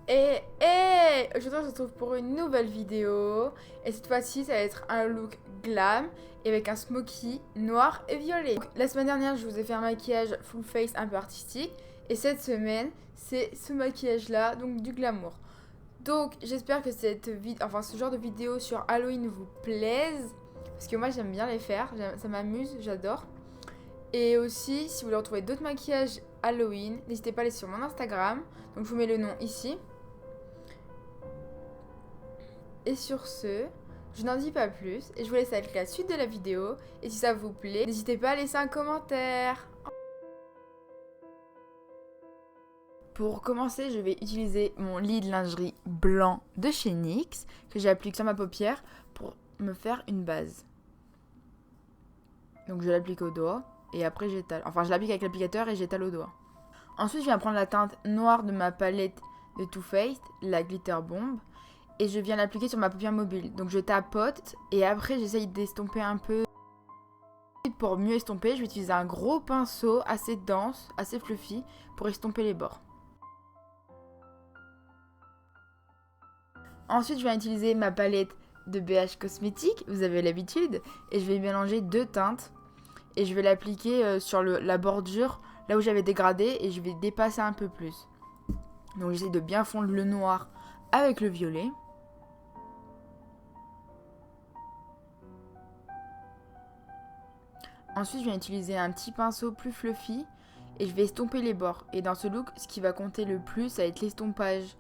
Et aujourd'hui on se retrouve pour une nouvelle vidéo. Et cette fois-ci ça va être un look glam et avec un smoky noir et violet. Donc, la semaine dernière je vous ai fait un maquillage full face un peu artistique. Et cette semaine c'est ce maquillage là, donc du glamour. Donc j'espère que ce genre de vidéo sur Halloween vous plaise. Parce que moi j'aime bien les faire, ça m'amuse, j'adore. Et aussi si vous voulez retrouver d'autres maquillages Halloween, n'hésitez pas à aller sur mon Instagram. Donc je vous mets le nom ici. Et sur ce, je n'en dis pas plus et je vous laisse avec la suite de la vidéo. Et si ça vous plaît, n'hésitez pas à laisser un commentaire. Pour commencer, je vais utiliser mon lit de lingerie blanc de chez NYX que j'applique sur ma paupière pour me faire une base. Donc je l'applique au doigt et après j'étale. Enfin, je l'applique avec l'applicateur et j'étale au doigt. Ensuite, je viens prendre la teinte noire de ma palette de Too Faced, la Glitter Bomb. Et je viens l'appliquer sur ma paupière mobile. Donc je tapote et après j'essaye d'estomper un peu. Pour mieux estomper, je vais utiliser un gros pinceau assez dense, assez fluffy pour estomper les bords. Ensuite, je vais utiliser ma palette de BH Cosmétiques, vous avez l'habitude. Et je vais mélanger deux teintes. Et je vais l'appliquer sur la bordure, là où j'avais dégradé. Et je vais dépasser un peu plus. Donc j'essaie de bien fondre le noir avec le violet. Ensuite, je vais utiliser un petit pinceau plus fluffy et je vais estomper les bords. Et dans ce look, ce qui va compter le plus, ça va être l'estompage.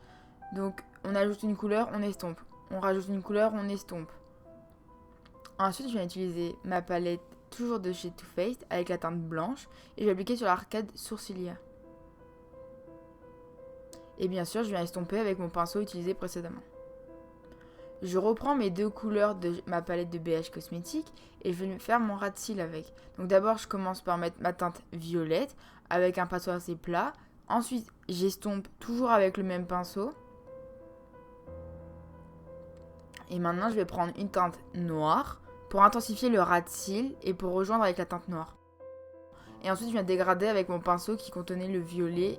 Donc, on ajoute une couleur, on estompe. On rajoute une couleur, on estompe. Ensuite, je vais utiliser ma palette, toujours de chez Too Faced, avec la teinte blanche. Et je vais appliquer sur l'arcade sourcilière. Et bien sûr, je viens estomper avec mon pinceau utilisé précédemment. Je reprends mes deux couleurs de ma palette de BH Cosmétiques et je vais faire mon ras de cils avec. Donc d'abord, je commence par mettre ma teinte violette avec un pinceau assez plat. Ensuite, j'estompe toujours avec le même pinceau. Et maintenant, je vais prendre une teinte noire pour intensifier le ras de cils et pour rejoindre avec la teinte noire. Et ensuite, je viens dégrader avec mon pinceau qui contenait le violet.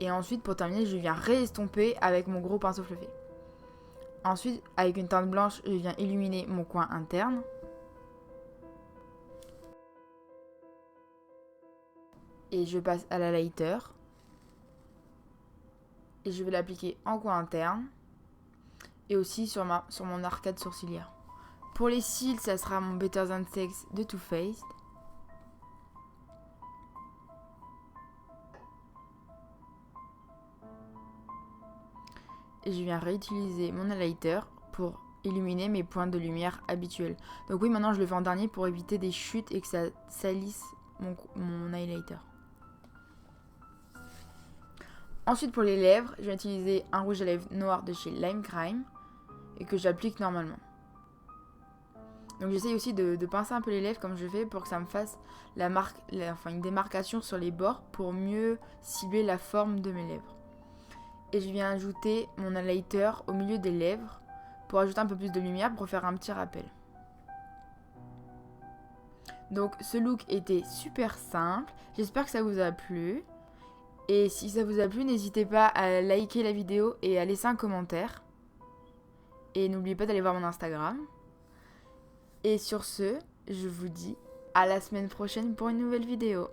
Et ensuite, pour terminer, je viens réestomper avec mon gros pinceau fluffé. Ensuite, avec une teinte blanche, je viens illuminer mon coin interne. Et je passe à l'highlighter. Et je vais l'appliquer en coin interne. Et aussi sur mon arcade sourcilière. Pour les cils, ça sera mon Better Than Sex de Too Faced. Et je viens réutiliser mon highlighter pour illuminer mes points de lumière habituels. Donc oui, maintenant je le fais en dernier pour éviter des chutes et que ça salisse mon highlighter. Ensuite pour les lèvres, je vais utiliser un rouge à lèvres noir de chez Lime Crime et que j'applique normalement. Donc j'essaye aussi de pincer un peu les lèvres comme je fais pour que ça me fasse une démarcation sur les bords pour mieux cibler la forme de mes lèvres. Et je viens ajouter mon highlighter au milieu des lèvres pour ajouter un peu plus de lumière pour faire un petit rappel. Donc ce look était super simple, j'espère que ça vous a plu. Et si ça vous a plu, n'hésitez pas à liker la vidéo et à laisser un commentaire. Et n'oubliez pas d'aller voir mon Instagram. Et sur ce, je vous dis à la semaine prochaine pour une nouvelle vidéo.